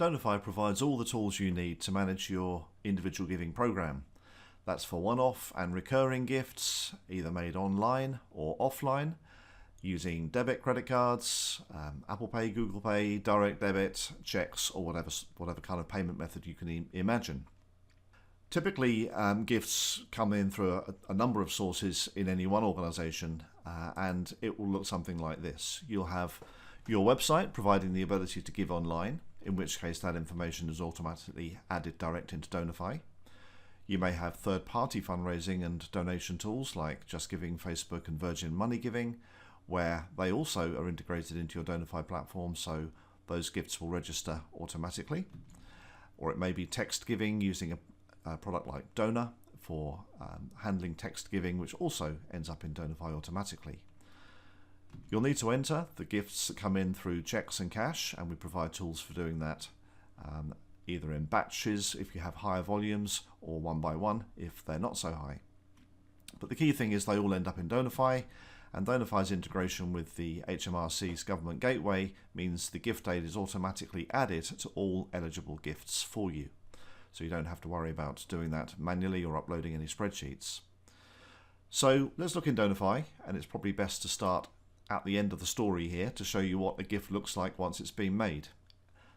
Donorfy provides all the tools you need to manage your individual giving program. That's for one-off and recurring gifts, either made online or offline, using debit credit cards, Apple Pay, Google Pay, direct debit, checks, or whatever kind of payment method you can imagine. Typically, gifts come in through a number of sources in any one organisation, and it will look something like this. You'll have your website providing the ability to give online, in which case that information is automatically added direct into Donorfy. You may have third-party fundraising and donation tools like Just Giving, Facebook and Virgin Money Giving, where they also are integrated into your Donorfy platform, so those gifts will register automatically. Or it may be text giving using a product like Donor for handling text giving, which also ends up in Donorfy automatically. You'll need to enter the gifts that come in through checks and cash, and we provide tools for doing that either in batches if you have higher volumes, or one by one if they're not so high. But the key thing is they all end up in Donorfy, and Donorfy's integration with the HMRC's government gateway means the gift aid is automatically added to all eligible gifts for you. So you don't have to worry about doing that manually or uploading any spreadsheets. So let's look in Donorfy, and it's probably best to start at the end of the story here to show you what a gift looks like once it's been made.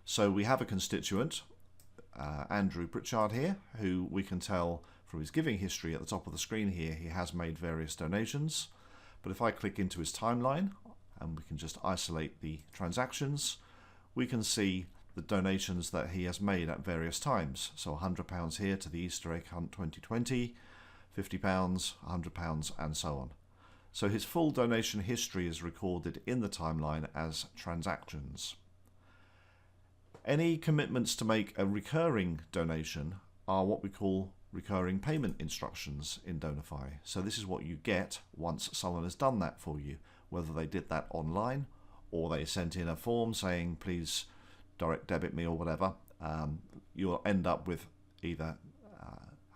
So we have a constituent, Andrew Pritchard here, who we can tell from his giving history at the top of the screen here, he has made various donations. But if I click into his timeline, and we can just isolate the transactions, we can see the donations that he has made at various times. So £100 here to the Easter Egg Hunt 2020, £50, £100 and so on. So his full donation history is recorded in the timeline as transactions. Any commitments to make a recurring donation are what we call recurring payment instructions in Donorfy. So this is what you get once someone has done that for you, whether they did that online or they sent in a form saying please direct debit me or whatever. You'll end up with either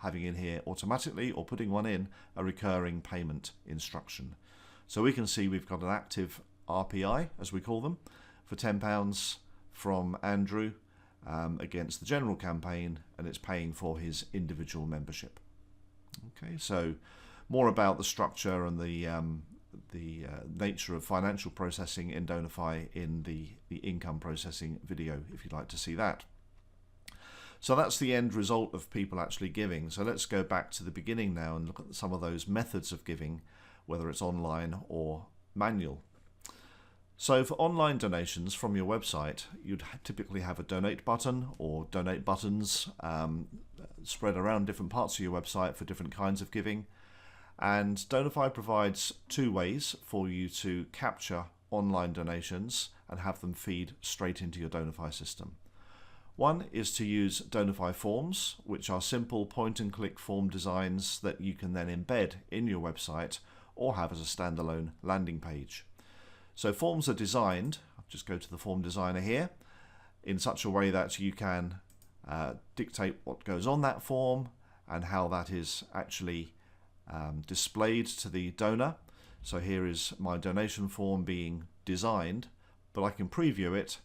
having in here automatically or putting one in a recurring payment instruction. So we can see we've got an active RPI, as we call them, for £10 from Andrew against the general campaign, and it's paying for his individual membership. Okay, so more about the structure and the nature of financial processing in Donorfy in the income processing video, if you'd like to see that. So that's the end result of people actually giving. So let's go back to the beginning now and look at some of those methods of giving, whether it's online or manual. So for online donations from your website, you'd typically have a donate button or donate buttons spread around different parts of your website for different kinds of giving. And Donorfy provides two ways for you to capture online donations and have them feed straight into your Donorfy system. One is to use Donorfy forms, which are simple point-and-click form designs that you can then embed in your website or have as a standalone landing page. So forms are designed, I'll just go to the form designer here, in such a way that you can dictate what goes on that form and how that is actually displayed to the donor. So here is my donation form being designed, but I can preview it,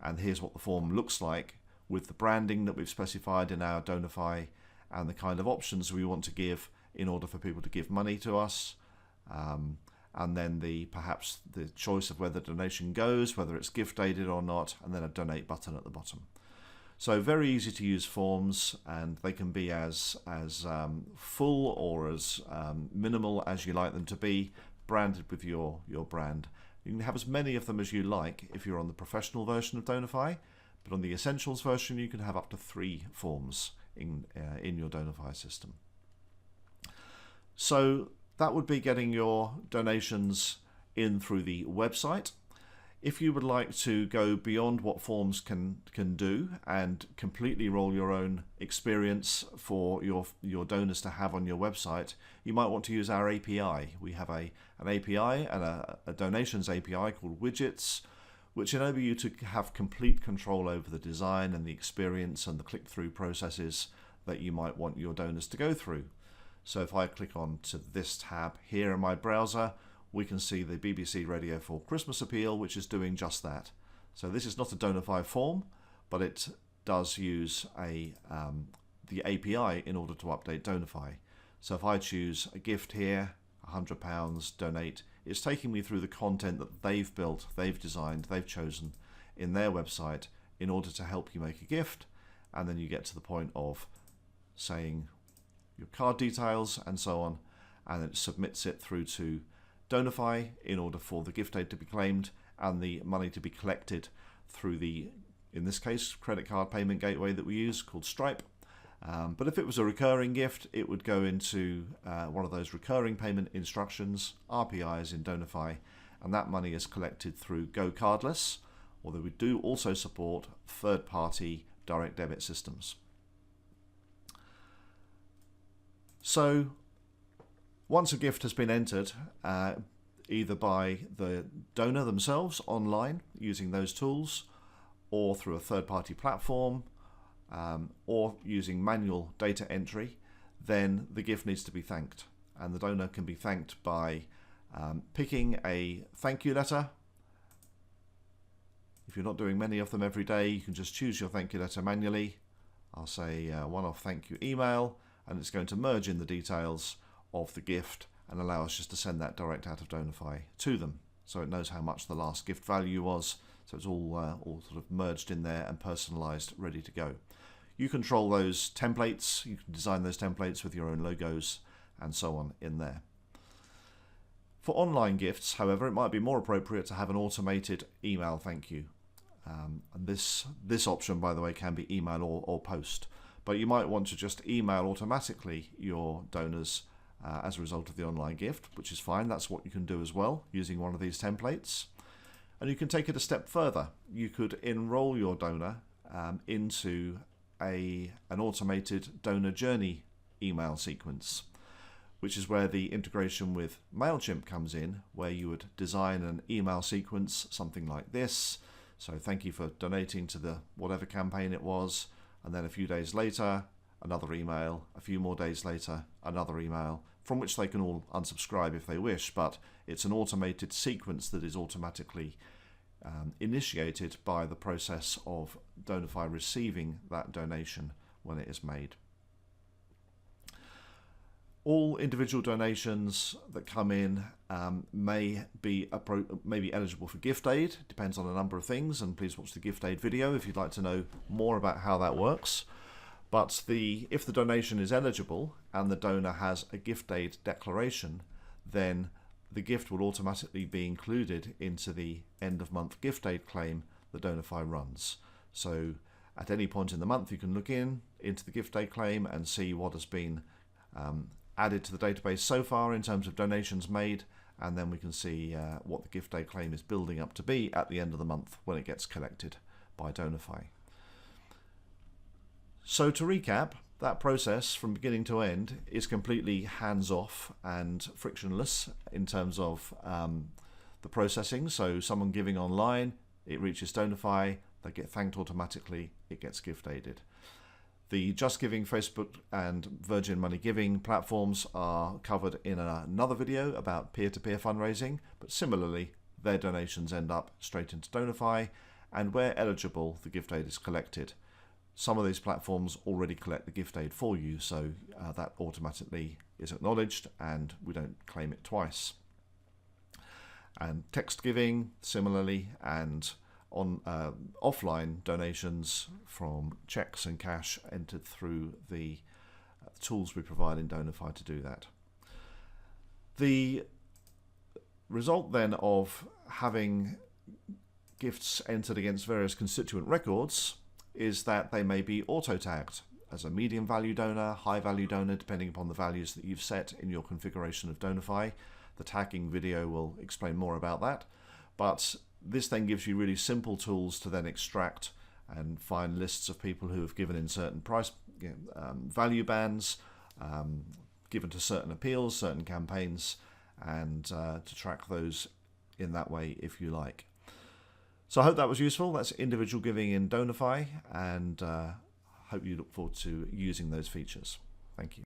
and here's what the form looks like with the branding that we've specified in our Donorfy and the kind of options we want to give in order for people to give money to us. And then perhaps the choice of where the donation goes, whether it's gift aided or not, and then a donate button at the bottom. So very easy to use forms, and they can be as full or as minimal as you like them to be, branded with your brand. You can have as many of them as you like if you're on the professional version of Donorfy, but on the Essentials version you can have up to 3 forms in your Donorfy system. So that would be getting your donations in through the website. If you would like to go beyond what forms can do and completely roll your own experience for your donors to have on your website, you might want to use our API. We have an API and a donations API called Widgets, which enable you to have complete control over the design and the experience and the click-through processes that you might want your donors to go through. So if I click on to this tab here in my browser, we can see the BBC Radio 4 Christmas appeal, which is doing just that. So this is not a Donorfy form, but it does use the API in order to update Donorfy. So if I choose a gift here, £100, donate, it's taking me through the content that they've built, they've designed, they've chosen in their website in order to help you make a gift. And then you get to the point of saying your card details and so on, and it submits it through to Donorfy in order for the gift aid to be claimed and the money to be collected through the, in this case, credit card payment gateway that we use called Stripe. But if it was a recurring gift, it would go into one of those recurring payment instructions, RPIs in Donorfy, and that money is collected through Go Cardless, although we do also support third-party direct debit systems. So once a gift has been entered, either by the donor themselves online using those tools, or through a third-party platform, or using manual data entry, then the gift needs to be thanked. And the donor can be thanked by picking a thank you letter. If you're not doing many of them every day, you can just choose your thank you letter manually. I'll say one-off thank you email, and it's going to merge in the details of the gift and allow us just to send that direct out of Donorfy to them. So it knows how much the last gift value was. So it's all sort of merged in there and personalized, ready to go. You control those templates. You can design those templates with your own logos and so on in there. For online gifts, however, it might be more appropriate to have an automated email thank you. And this option, by the way, can be email or post. But you might want to just email automatically your donors as a result of the online gift, which is fine. That's what you can do as well using one of these templates. And you can take it a step further. You could enroll your donor into an automated donor journey email sequence, which is where the integration with MailChimp comes in, where you would design an email sequence, something like this. So thank you for donating to the whatever campaign it was. And then a few days later, another email. A few more days later, another email, from which they can all unsubscribe if they wish. But it's an automated sequence that is automatically initiated by the process of Donorfy receiving that donation when it is made. All individual donations that come in may be eligible for gift aid. Depends on a number of things, and please watch the gift aid video if you'd like to know more about how that works. But if the donation is eligible and the donor has a gift aid declaration, then the gift will automatically be included into the end of month gift aid claim that Donorfy runs. So at any point in the month, you can look into the gift aid claim and see what has been added to the database so far in terms of donations made, and then we can see what the gift aid claim is building up to be at the end of the month when it gets collected by Donorfy. So to recap, that process from beginning to end is completely hands-off and frictionless in terms of the processing. So someone giving online, it reaches Donorfy, they get thanked automatically, it gets gift aided. The Just Giving, Facebook and Virgin Money Giving platforms are covered in another video about peer-to-peer fundraising, but similarly, their donations end up straight into Donorfy, and where eligible, the gift aid is collected. Some of these platforms already collect the gift aid for you, so that automatically is acknowledged and we don't claim it twice. And text giving, similarly, and on offline donations from checks and cash entered through the tools we provide in Donorfy to do that. The result then of having gifts entered against various constituent records is that they may be auto-tagged as a medium value donor, high value donor, depending upon the values that you've set in your configuration of Donorfy. The tagging video will explain more about that. But this then gives you really simple tools to then extract and find lists of people who have given in certain price value bands, given to certain appeals, certain campaigns, and to track those in that way if you like. So I hope that was useful. That's individual giving in Donorfy, and hope you look forward to using those features. Thank you.